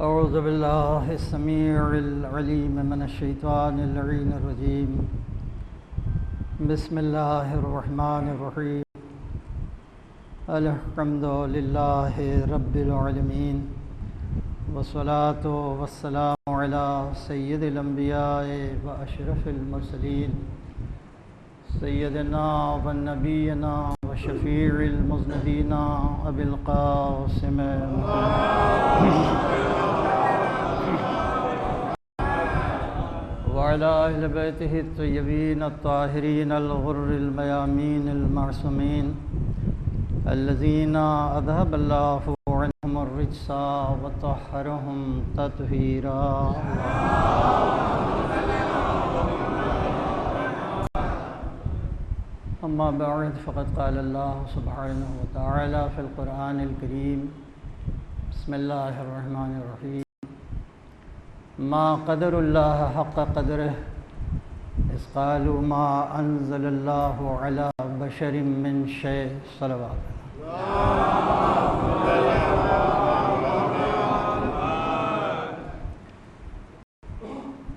أعوذ بالله السميع العليم من الشيطان اللعين الرجيم. بسم الله الرحمن الرحيم. الحمد لله رب العالمين، والصلاة والسلام على سيد الأنبياء وأشرف المرسلين سيدنا ونبينا وشفيع المذنبين أبي القاسم وعلى أهل بيته الطيبين الطاهرين الغر الميامين المعصومين الذين أذهب الله عنهم الرجس وطهرهم تطهيرا. أما بعد فقد قال الله سبحانه وتعالى في القرآن الكريم: بسم الله الرحمن الرحيم. ما قدر الله حق قدره إذ قالوا ما أنزل الله على بشر من شيء. صلوات.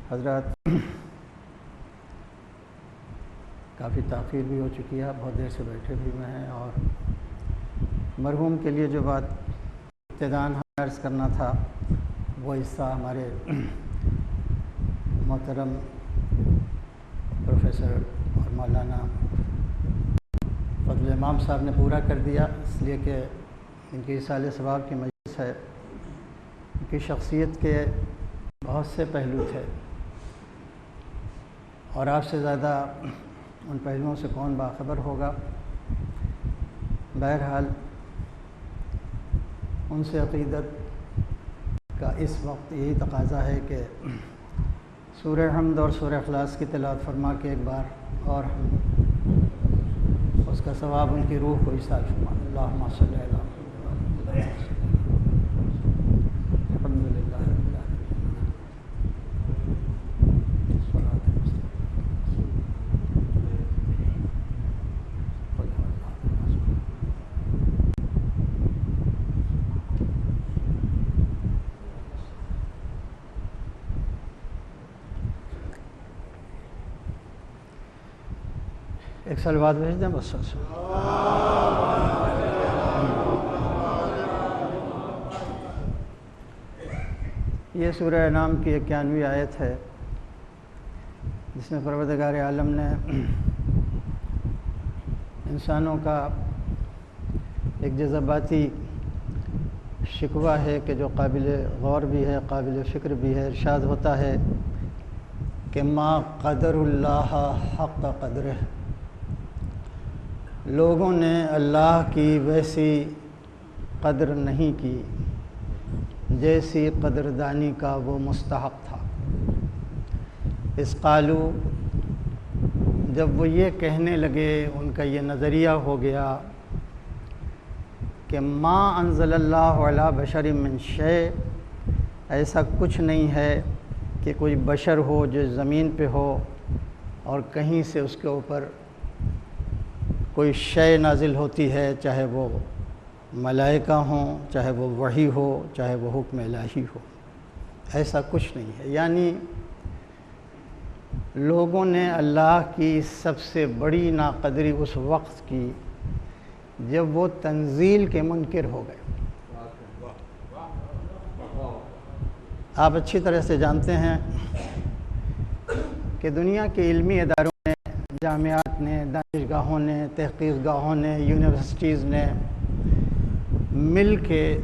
حضرات، کافی تاخیر بھی ہو چکی ہے، بہت دیر سے بیٹھے بھی ہوئے ہیں، اور مرحوم کے لیے جو بات ابتداً عرض کرنا تھا وہ حصہ ہمارے محترم پروفیسر اور مولانا فضل امام صاحب نے پورا کر دیا، اس لیے کہ ان کی اصال ثواب کی مجلس ہے. ان کی شخصیت کے بہت سے پہلو تھے، اور آپ سے زیادہ ان پہلوؤں سے کون باخبر ہوگا. بہرحال ان سے عقیدت کا اس وقت یہی تقاضا ہے کہ سورہ حمد اور سورہ اخلاص کی تلاوت فرما کے ایک بار اور ہم اس کا ثواب ان کی روح کو ایصال فرما. اللہم صلی علی محمد. الحمدللہ رب ایک صلوات بھیج دیں بس. یہ سورہ انعام کی 91ویں آیت ہے، جس میں پروردگار عالم نے انسانوں کا ایک جذباتی شکوہ ہے کہ جو قابل غور بھی ہے، قابل فکر بھی ہے. ارشاد ہوتا ہے کہ ما قدر اللہ حق قدرہ، لوگوں نے اللہ کی ویسی قدر نہیں کی جیسی قدردانی کا وہ مستحق تھا. اس قالو، جب وہ یہ کہنے لگے، ان کا یہ نظریہ ہو گیا کہ ما انزل اللہ علی بشر من شیء، ایسا کچھ نہیں ہے کہ کوئی بشر ہو جو زمین پہ ہو اور کہیں سے اس کے اوپر کوئی شے نازل ہوتی ہے، چاہے وہ ملائکہ ہوں، چاہے وہ وحی ہو، چاہے وہ حکم الہی ہو. ایسا کچھ نہیں ہے. یعنی لوگوں نے اللہ کی سب سے بڑی ناقدری اس وقت کی جب وہ تنزیل کے منکر ہو گئے. آپ اچھی طرح سے جانتے ہیں کہ دنیا کے علمی اداروں نے، جامعات نے، دانشگاہوں نے، تحقیق گاہوں نے، یونیورسٹیز نے مل کے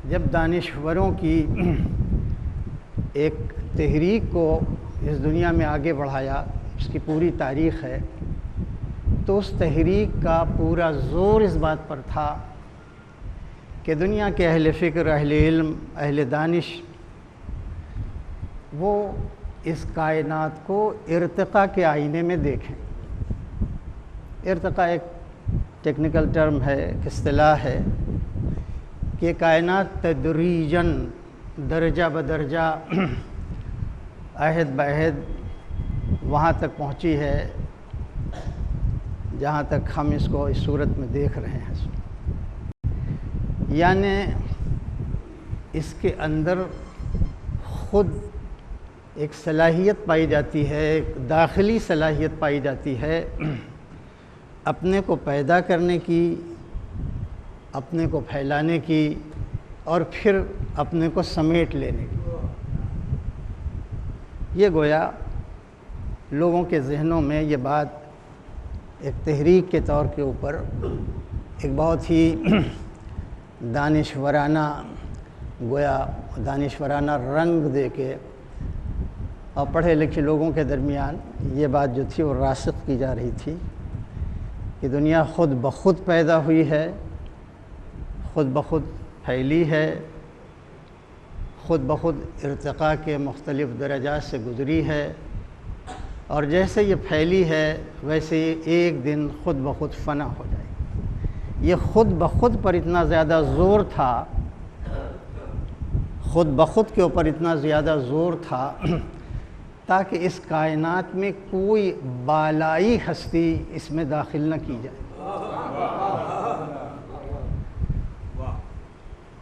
جب دانشوروں کی ایک تحریک کو اس دنیا میں آگے بڑھایا، اس کی پوری تاریخ ہے، تو اس تحریک کا پورا زور اس بات پر تھا کہ دنیا کے اہل فکر، اہل علم، اہل دانش وہ اس کائنات کو ارتقاء کے آئینے میں دیکھیں. ارتقاء ایک ٹیکنیکل ٹرم ہے، ایک اصطلاح ہے کہ کائنات تدریجاً، درجہ بدرجہ، عہد بعہد وہاں تک پہنچی ہے جہاں تک ہم اس کو اس صورت میں دیکھ رہے ہیں. یعنی اس کے اندر خود ایک صلاحیت پائی جاتی ہے، ایک داخلی صلاحیت پائی جاتی ہے اپنے کو پیدا کرنے کی، اپنے کو پھیلانے کی، اور پھر اپنے کو سمیٹ لینے کی۔ یہ گویا لوگوں کے ذہنوں میں یہ بات ایک تحریک کے طور کے اوپر ایک بہت ہی دانشورانہ گویا دانشورانہ رنگ دے کے اور پڑھے لکھے لوگوں کے درمیان یہ بات جو تھی وہ راسخ کی جا رہی تھی کہ دنیا خود بخود پیدا ہوئی ہے، خود بخود پھیلی ہے، خود بخود ارتقاء کے مختلف درجات سے گزری ہے، اور جیسے یہ پھیلی ہے ویسے یہ ایک دن خود بخود فنا ہو جائے گی۔ یہ خود بخود پر اتنا زیادہ زور تھا، خود بخود کے اوپر اتنا زیادہ زور تھا تاکہ اس کائنات میں کوئی بالائی ہستی اس میں داخل نہ کی جائے۔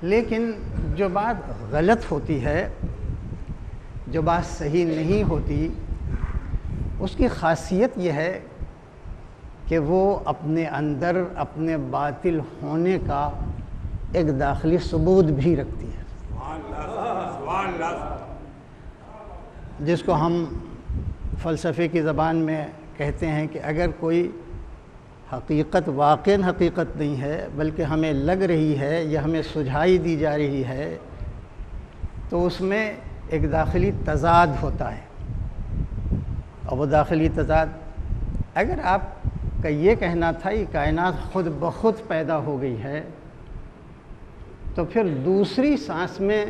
لیکن جو بات غلط ہوتی ہے، جو بات صحیح نہیں ہوتی، اس کی خاصیت یہ ہے کہ وہ اپنے اندر اپنے باطل ہونے کا ایک داخلی ثبوت بھی رکھتی ہے، جس کو ہم فلسفے کی زبان میں کہتے ہیں کہ اگر کوئی حقیقت واقعاً حقیقت نہیں ہے بلکہ ہمیں لگ رہی ہے یا ہمیں سجھائی دی جا رہی ہے تو اس میں ایک داخلی تضاد ہوتا ہے، اور وہ داخلی تضاد اگر آپ کا یہ کہنا تھا یہ کائنات خود بخود پیدا ہو گئی ہے تو پھر دوسری سانس میں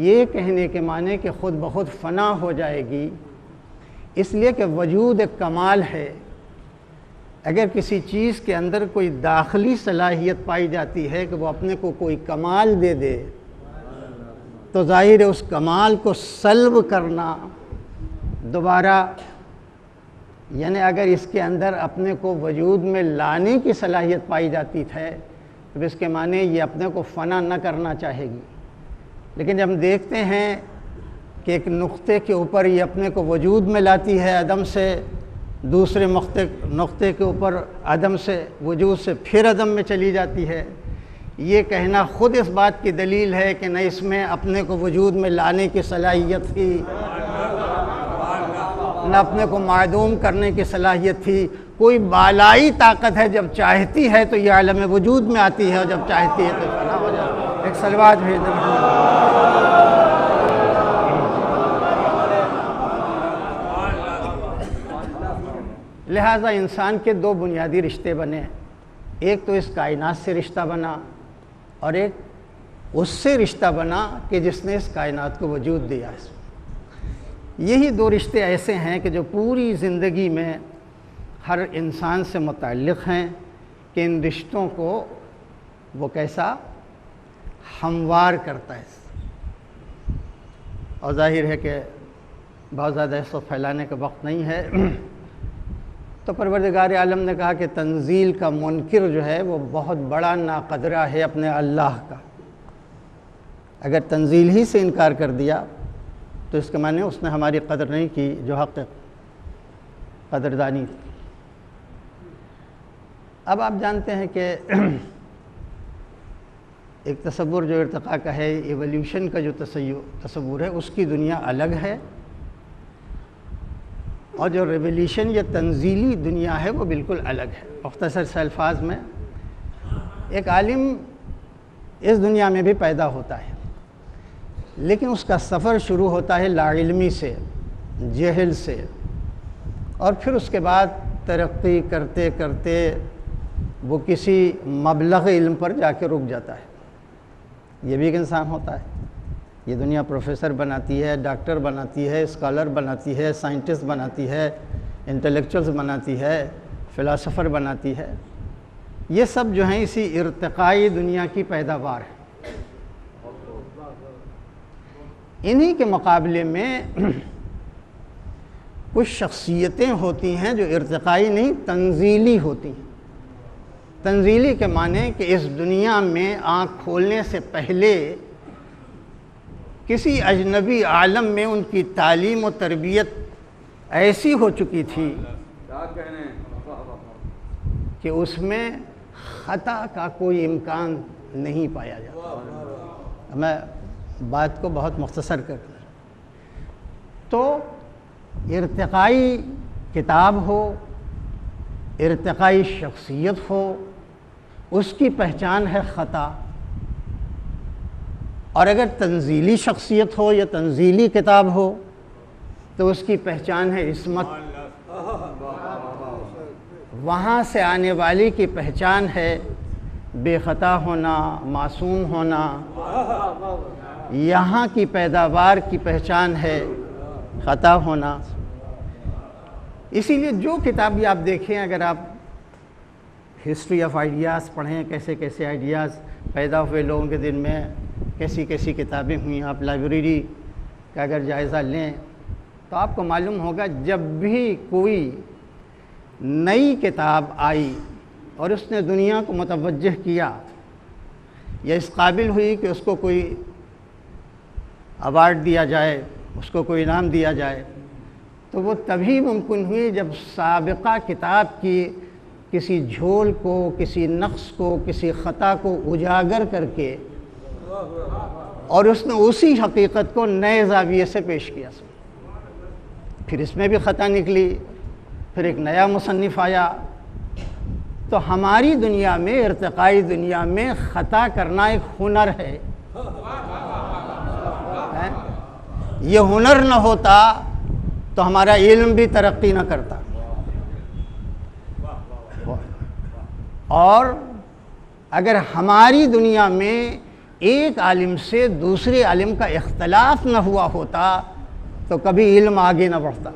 یہ کہنے کے معنی کہ خود بخود فنا ہو جائے گی، اس لیے کہ وجود ایک کمال ہے۔ اگر کسی چیز کے اندر کوئی داخلی صلاحیت پائی جاتی ہے کہ وہ اپنے کو کوئی کمال دے دے تو ظاہر ہے اس کمال کو سلب کرنا دوبارہ، یعنی اگر اس کے اندر اپنے کو وجود میں لانے کی صلاحیت پائی جاتی ہے تو اس کے معنی یہ اپنے کو فنا نہ کرنا چاہے گی۔ لیکن جب ہم دیکھتے ہیں کہ ایک نقطے کے اوپر یہ اپنے کو وجود میں لاتی ہے عدم سے، دوسرے نقطے کے اوپر عدم سے وجود سے پھر عدم میں چلی جاتی ہے، یہ کہنا خود اس بات کی دلیل ہے کہ نہ اس میں اپنے کو وجود میں لانے کی صلاحیت تھی، نہ اپنے کو معدوم کرنے کی صلاحیت تھی۔ کوئی بالائی طاقت ہے، جب چاہتی ہے تو یہ عالم وجود میں آتی ہے، اور جب چاہتی ہے تو فنا ہو جاتی ہے۔ ایک صلوات بھیج دیں۔ لہٰذا انسان کے دو بنیادی رشتے بنے، ایک تو اس کائنات سے رشتہ بنا اور ایک اس سے رشتہ بنا کہ جس نے اس کائنات کو وجود دیا ہے۔ یہی دو رشتے ایسے ہیں کہ جو پوری زندگی میں ہر انسان سے متعلق ہیں کہ ان رشتوں کو وہ کیسا ہموار کرتا ہے۔ اور ظاہر ہے کہ بہت زیادہ اس کو پھیلانے کا وقت نہیں ہے، تو پروردگار عالم نے کہا کہ تنزیل کا منکر جو ہے وہ بہت بڑا ناقدرہ ہے اپنے اللہ کا۔ اگر تنزیل ہی سے انکار کر دیا تو اس کے معنی اس نے ہماری قدر نہیں کی جو حق قدردانی تھی۔ اب آپ جانتے ہیں کہ ایک تصور جو ارتقاء کا ہے، ایولیوشن کا جو تصور ہے، اس کی دنیا الگ ہے، اور جو ریولیوشن یا تنزیلی دنیا ہے وہ بالکل الگ ہے۔ مختصر سے الفاظ میں، ایک عالم اس دنیا میں بھی پیدا ہوتا ہے لیکن اس کا سفر شروع ہوتا ہے لا علمی سے، جہل سے، اور پھر اس کے بعد ترقی کرتے کرتے وہ کسی مبلغ علم پر جا کے رک جاتا ہے۔ یہ بھی ایک انسان ہوتا ہے۔ یہ دنیا پروفیسر بناتی ہے، ڈاکٹر بناتی ہے، اسکالر بناتی ہے، سائنٹسٹ بناتی ہے، انٹلیکچوئلز بناتی ہے، فلاسفر بناتی ہے۔ یہ سب جو ہیں اسی ارتقائی دنیا کی پیداوار ہے۔ انہی کے مقابلے میں کچھ شخصیتیں ہوتی ہیں جو ارتقائی نہیں، تنزیلی ہوتی ہیں۔ تنزیلی کے معنی کہ اس دنیا میں آنکھ کھولنے سے پہلے کسی اجنبی عالم میں ان کی تعلیم و تربیت ایسی ہو چکی تھی کہ اس میں خطا کا کوئی امکان نہیں پایا جاتا۔ میں بات کو بہت مختصر کر دوں تو ارتقائی کتاب ہو، ارتقائی شخصیت ہو، اس کی پہچان ہے خطا، اور اگر تنزیلی شخصیت ہو یا تنزیلی کتاب ہو تو اس کی پہچان ہے عصمت۔ وہاں سے آنے والی کی پہچان ہے بے خطا ہونا، معصوم ہونا۔ یہاں کی پیداوار کی پہچان ہے خطا ہونا۔ اسی لیے جو کتاب بھی آپ دیکھیں، اگر آپ ہسٹری آف آئیڈیاز پڑھیں، کیسے کیسے آئیڈیاز پیدا ہوئے لوگوں کے دل میں، کیسی کیسی کتابیں ہوئیں، آپ لائبریری کا اگر جائزہ لیں تو آپ کو معلوم ہوگا جب بھی کوئی نئی کتاب آئی اور اس نے دنیا کو متوجہ کیا یا اس قابل ہوئی کہ اس کو کوئی ایوارڈ دیا جائے، اس کو کوئی انعام دیا جائے، تو وہ تبھی ممکن ہوئی جب سابقہ کتاب کی کسی جھول کو، کسی نقص کو، کسی خطا کو اجاگر کر کے اور اس نے اسی حقیقت کو نئے زاویے سے پیش کیا۔ پھر اس میں بھی خطا نکلی، پھر ایک نیا مصنف آیا۔ تو ہماری دنیا میں، ارتقائی دنیا میں، خطا کرنا ایک ہنر ہے۔ یہ ہنر نہ ہوتا تو ہمارا علم بھی ترقی نہ کرتا۔ اور اگر ہماری دنیا میں ایک عالم سے دوسرے عالم کا اختلاف نہ ہوا ہوتا تو کبھی علم آگے نہ بڑھتا۔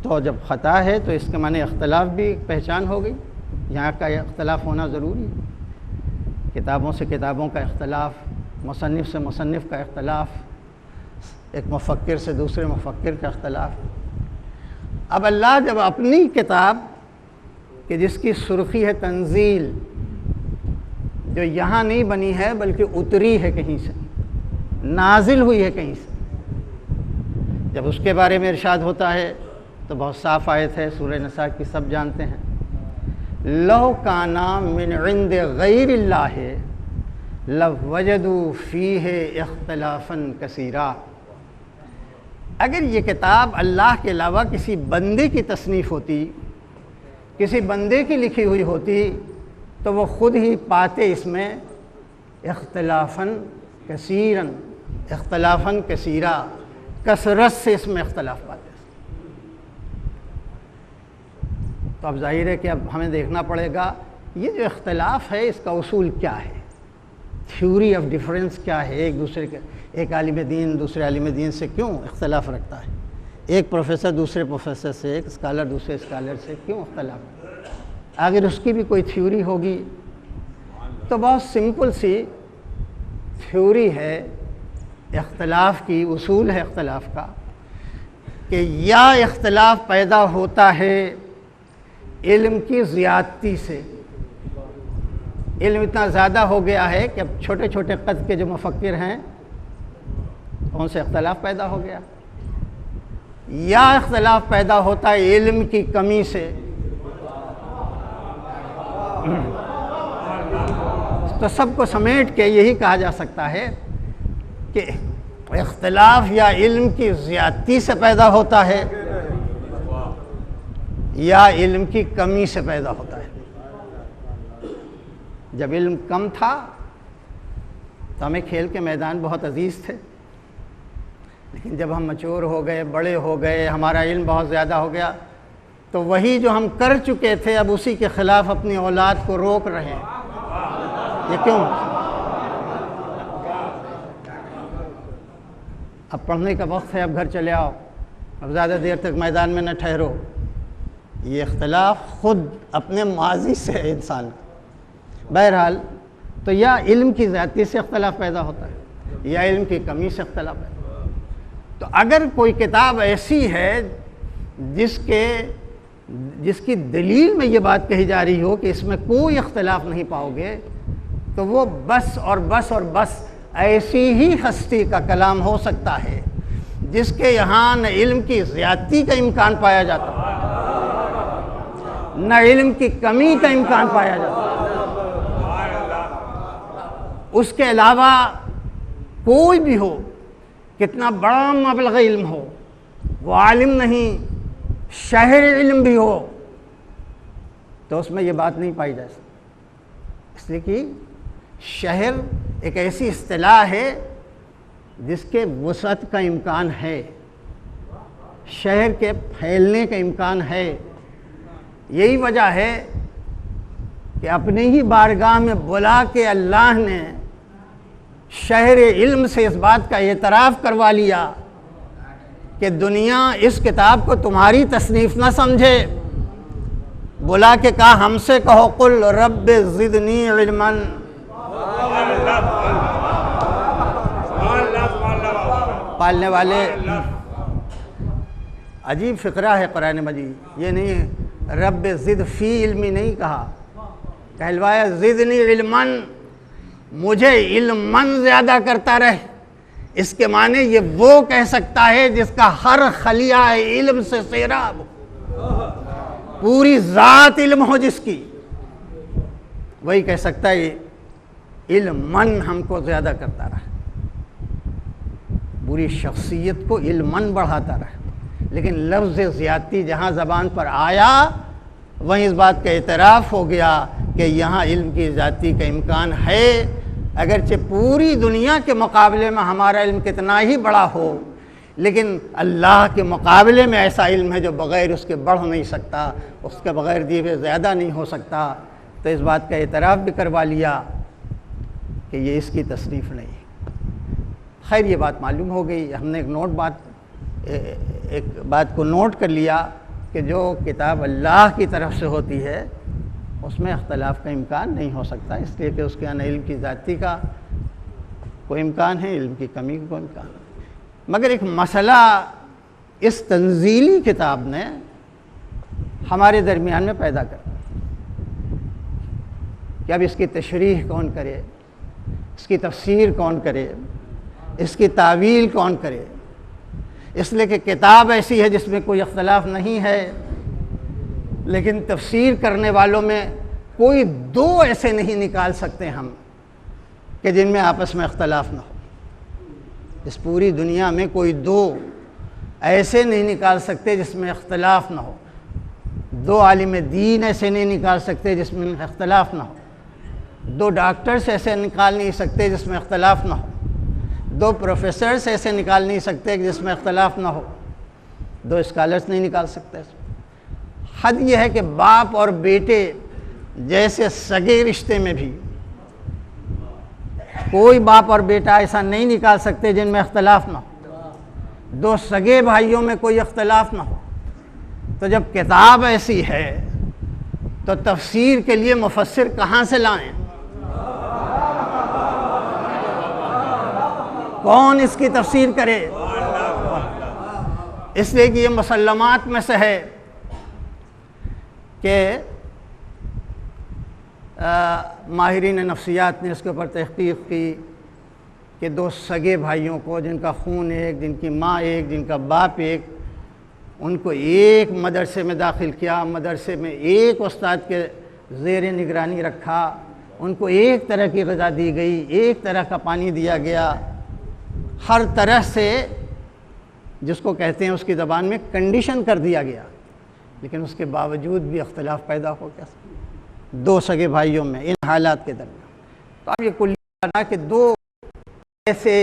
تو جب خطا ہے تو اس کے معنی اختلاف بھی پہچان ہو گئی۔ یہاں کا اختلاف ہونا ضروری ہے، کتابوں سے کتابوں کا اختلاف، مصنف سے مصنف کا اختلاف، ایک مفکر سے دوسرے مفکر کا اختلاف۔ اب اللہ جب اپنی کتاب کہ جس کی سرخی ہے تنزیل، جو یہاں نہیں بنی ہے بلکہ اتری ہے کہیں سے، نازل ہوئی ہے کہیں سے، جب اس کے بارے میں ارشاد ہوتا ہے تو بہت صاف آیت ہے، سورہ نساء کی سب جانتے ہیں، لو کانا من عند غیر اللہ لوجدوا فیہ اختلافا کثیرا۔ اگر یہ کتاب اللہ کے علاوہ کسی بندے کی تصنیف ہوتی، کسی بندے کی لکھی ہوئی ہوتی، تو وہ خود ہی پاتے اس میں اختلافاً کثیراً، اختلافاً کثیرا، کثرت سے اس میں اختلاف پاتے۔ تو اب ظاہر ہے کہ اب ہمیں دیکھنا پڑے گا یہ جو اختلاف ہے اس کا اصول کیا ہے، تھیوری آف ڈیفرنس کیا ہے، ایک دوسرے کے، ایک عالم دین دوسرے عالم دین سے کیوں اختلاف رکھتا ہے، ایک پروفیسر دوسرے پروفیسر سے، ایک اسکالر دوسرے اسکالر سے کیوں اختلاف؟ اگر اس کی بھی کوئی تھیوری ہوگی تو بہت سمپل سی تھیوری ہے اختلاف کی، اصول ہے اختلاف کا، کہ یا اختلاف پیدا ہوتا ہے علم کی زیادتی سے، علم اتنا زیادہ ہو گیا ہے کہ اب چھوٹے چھوٹے قد کے جو مفکر ہیں ان سے اختلاف پیدا ہو گیا، یا اختلاف پیدا ہوتا ہے علم کی کمی سے۔ تو سب کو سمیٹ کے یہی کہا جا سکتا ہے کہ اختلاف یا علم کی زیادتی سے پیدا ہوتا ہے یا علم کی کمی سے پیدا ہوتا ہے۔ جب علم کم تھا تو ہمیں کھیل کے میدان بہت عزیز تھے، لیکن جب ہم میچور ہو گئے، بڑے ہو گئے، ہمارا علم بہت زیادہ ہو گیا، تو وہی جو ہم کر چکے تھے اب اسی کے خلاف اپنی اولاد کو روک رہے ہیں۔ یہ کیوں؟ اب پڑھنے کا وقت ہے، اب گھر چلے آؤ، اب زیادہ دیر تک میدان میں نہ ٹھہرو۔ یہ اختلاف خود اپنے ماضی سے ہے انسان کا۔ بہرحال تو یا علم کی زیادتی سے اختلاف پیدا ہوتا ہے یا علم کی کمی سے اختلاف پیدا ہوتا ہے۔ تو اگر کوئی کتاب ایسی ہے جس کی دلیل میں یہ بات کہی جا رہی ہو کہ اس میں کوئی اختلاف نہیں پاؤ گے، تو وہ بس اور بس اور بس ایسی ہی ہستی کا کلام ہو سکتا ہے جس کے یہاں نہ علم کی زیادتی کا امکان پایا جاتا نہ علم کی کمی کا امکان پایا جاتا، اس کے علاوہ کوئی بھی ہو، کتنا بڑا مبلغ علم ہو، وہ عالم نہیں، شہر علم بھی ہو، تو اس میں یہ بات نہیں پائی جا سکتی۔ اس لیے کہ شہر ایک ایسی اصطلاح ہے جس کے وسعت کا امکان ہے، شہر کے پھیلنے کا امکان ہے۔ یہی وجہ ہے کہ اپنے ہی بارگاہ میں بلا کے اللہ نے شہر علم سے اس بات کا اعتراف کروا لیا کہ دنیا اس کتاب کو تمہاری تصنیف نہ سمجھے، بلا کے کہا ہم سے کہو قل رب زدنی علما۔ پالنے والے عجیب فقرہ ہے قرآن مجید، یہ نہیں رب زد فی علمی نہیں کہا، کہلوایا زدنی علما، مجھے علماً زیادہ کرتا رہے۔ اس کے معنی یہ وہ کہہ سکتا ہے جس کا ہر خلیہ علم سے سیراب ہو، پوری ذات علم ہو جس کی، وہی کہہ سکتا ہے علماً ہم کو زیادہ کرتا رہے، پوری شخصیت کو علماً بڑھاتا رہے۔ لیکن لفظ زیادتی جہاں زبان پر آیا وہیں اس بات کا اعتراف ہو گیا کہ یہاں علم کی زیادتی کا امکان ہے، اگرچہ پوری دنیا کے مقابلے میں ہمارا علم کتنا ہی بڑا ہو، لیکن اللہ کے مقابلے میں ایسا علم ہے جو بغیر اس کے بڑھ نہیں سکتا، اس کے بغیر دیے ہوئے زیادہ نہیں ہو سکتا۔ تو اس بات کا اعتراف بھی کروا لیا کہ یہ اس کی تصنیف نہیں۔ خیر یہ بات معلوم ہو گئی، ہم نے ایک بات کو نوٹ کر لیا کہ جو کتاب اللہ کی طرف سے ہوتی ہے اس میں اختلاف کا امکان نہیں ہو سکتا، اس لیے کہ اس کے اندر علم کی ذاتی کا کوئی امکان ہے، علم کی کمی کا کوئی امکان ہے۔ مگر ایک مسئلہ اس تنزیلی کتاب نے ہمارے درمیان میں پیدا کر کہ اب اس کی تشریح کون کرے، اس کی تفسیر کون کرے، اس کی تعویل کون کرے۔ اس لیے کہ کتاب ایسی ہے جس میں کوئی اختلاف نہیں ہے، لیکن تفسیر کرنے والوں میں کوئی دو ایسے نہیں نکال سکتے ہم کہ جن میں آپس میں اختلاف نہ ہو۔ اس پوری دنیا میں کوئی دو ایسے نہیں نکال سکتے جس میں اختلاف نہ ہو، دو عالم دین ایسے نہیں نکال سکتے جس میں اختلاف نہ ہو، دو ڈاکٹرز ایسے نکال نہیں سکتے جس میں اختلاف نہ ہو، دو پروفیسرز ایسے نکال نہیں سکتے جس میں اختلاف نہ ہو، دو اسکالرز نہیں نکال سکتے۔ حد یہ ہے کہ باپ اور بیٹے جیسے سگے رشتے میں بھی کوئی باپ اور بیٹا ایسا نہیں نکال سکتے جن میں اختلاف نہ ہو، دو سگے بھائیوں میں کوئی اختلاف نہ ہو۔ تو جب کتاب ایسی ہے تو تفسیر کے لیے مفسر کہاں سے لائیں؟ کون اس کی تفسیر کرے؟ اس لیے کہ یہ مسلمات میں سے ہے کہ ماہرین نفسیات نے اس کے اوپر تحقیق کی کہ دو سگے بھائیوں کو جن کا خون ایک، جن کی ماں ایک، جن کا باپ ایک، ان کو ایک مدرسے میں داخل کیا، مدرسے میں ایک استاد کے زیر نگرانی رکھا، ان کو ایک طرح کی غذا دی گئی، ایک طرح کا پانی دیا گیا، ہر طرح سے جس کو کہتے ہیں اس کی زبان میں کنڈیشن کر دیا گیا، لیکن اس کے باوجود بھی اختلاف پیدا ہو گیا دو سگے بھائیوں میں ان حالات کے درمیان۔ تو اب یہ کلی بنا کہ دو ایسے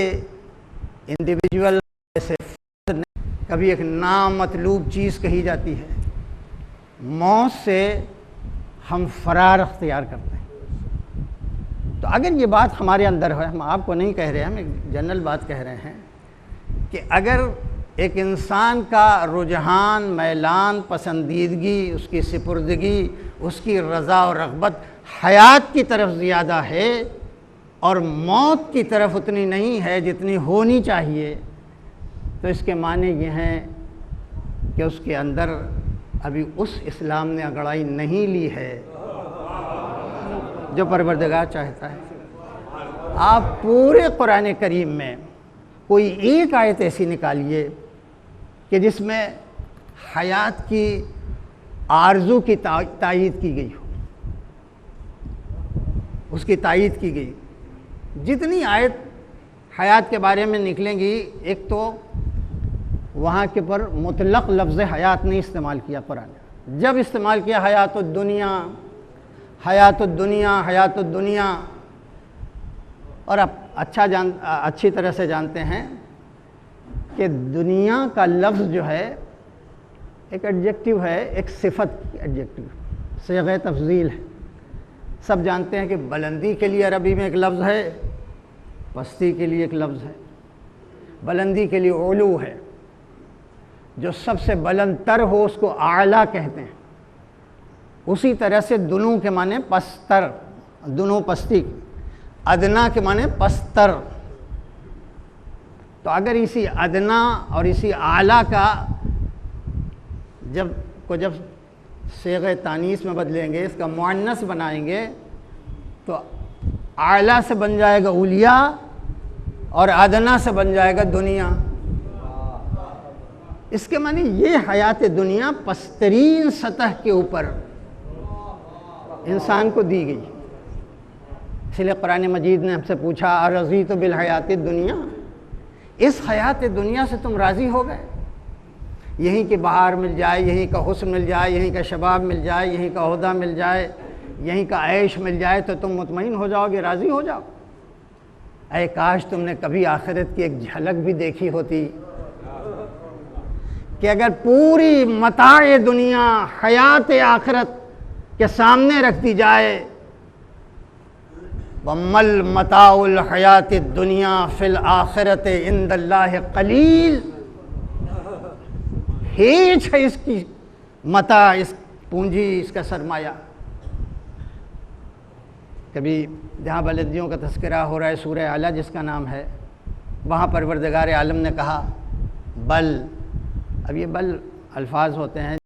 انڈیویجول ایسے کبھی ایک نامطلوب چیز کہی جاتی ہے، موت سے ہم فرار اختیار کرتے ہیں۔ تو اگر یہ بات ہمارے اندر ہے، ہم آپ کو نہیں کہہ رہے، ہم ایک جنرل بات کہہ رہے ہیں کہ اگر ایک انسان کا رجحان، میلان، پسندیدگی، اس کی سپردگی، اس کی رضا اور رغبت حیات کی طرف زیادہ ہے اور موت کی طرف اتنی نہیں ہے جتنی ہونی چاہیے، تو اس کے معنی یہ ہیں کہ اس کے اندر ابھی اس اسلام نے انگڑائی نہیں لی ہے جو پروردگار چاہتا ہے۔ آپ پورے قرآن کریم میں کوئی ایک آیت ایسی نکالیے کہ جس میں حیات کی آرزو کی تائید کی گئی ہو، اس کی تائید کی گئی۔ جتنی آیت حیات کے بارے میں نکلیں گی، ایک تو وہاں کے پر مطلق لفظ حیات نہیں استعمال کیا قرآن نے، جب استعمال کیا حیات الدنیا، حیات الدنیا، حیات الدنیا، اور اب اچھی طرح سے جانتے ہیں کہ دنیا کا لفظ جو ہے ایک ایڈجیکٹیو ہے، ایک صفت ایڈجیکٹیو، صیغہ تفضیل ہے۔ سب جانتے ہیں کہ بلندی کے لیے عربی میں ایک لفظ ہے، پستی کے لیے ایک لفظ ہے۔ بلندی کے لیے علو ہے، جو سب سے بلند تر ہو اس کو اعلیٰ کہتے ہیں۔ اسی طرح سے دنو کے معنی پستر، دنو پستی، ادنا کے معنی پستر۔ تو اگر اسی ادنا اور اسی اعلیٰ کا جب صیغہ تانیث میں بدلیں گے، اس کا مؤنث بنائیں گے، تو اعلیٰ سے بن جائے گا اولیاء اور ادنا سے بن جائے گا دنیا۔ اس کے معنی یہ حیات دنیا پسترین سطح کے اوپر انسان کو دی گئی۔ اس لیے قرآن مجید نے ہم سے پوچھا ارضیت بالحیات الدنیا، اس حیات دنیا سے تم راضی ہو گئے؟ یہیں کی بہار مل جائے، یہیں کا حسن مل جائے، یہیں کا شباب مل جائے، یہیں کا عہدہ مل جائے، یہیں کا عیش مل جائے تو تم مطمئن ہو جاؤ گے، راضی ہو جاؤ؟ اے کاش تم نے کبھی آخرت کی ایک جھلک بھی دیکھی ہوتی، کہ اگر پوری متاع دنیا حیات آخرت کے سامنے رکھ دی جائے، وَمَّا الْمَتَاعُ الْحَيَاةِ الدُّنْيَا فِي الْآخِرَةِ عِنْدَ اللَّهِ قَلِيلٌ، ہیچ ہے اس کی متاع، اس پونجی، اس کا سرمایہ۔ کبھی جہاں بلندیوں کا تذکرہ ہو رہا ہے، سورہ اعلیٰ جس کا نام ہے، وہاں پروردگار عالم نے کہا بل، اب یہ بل الفاظ ہوتے ہیں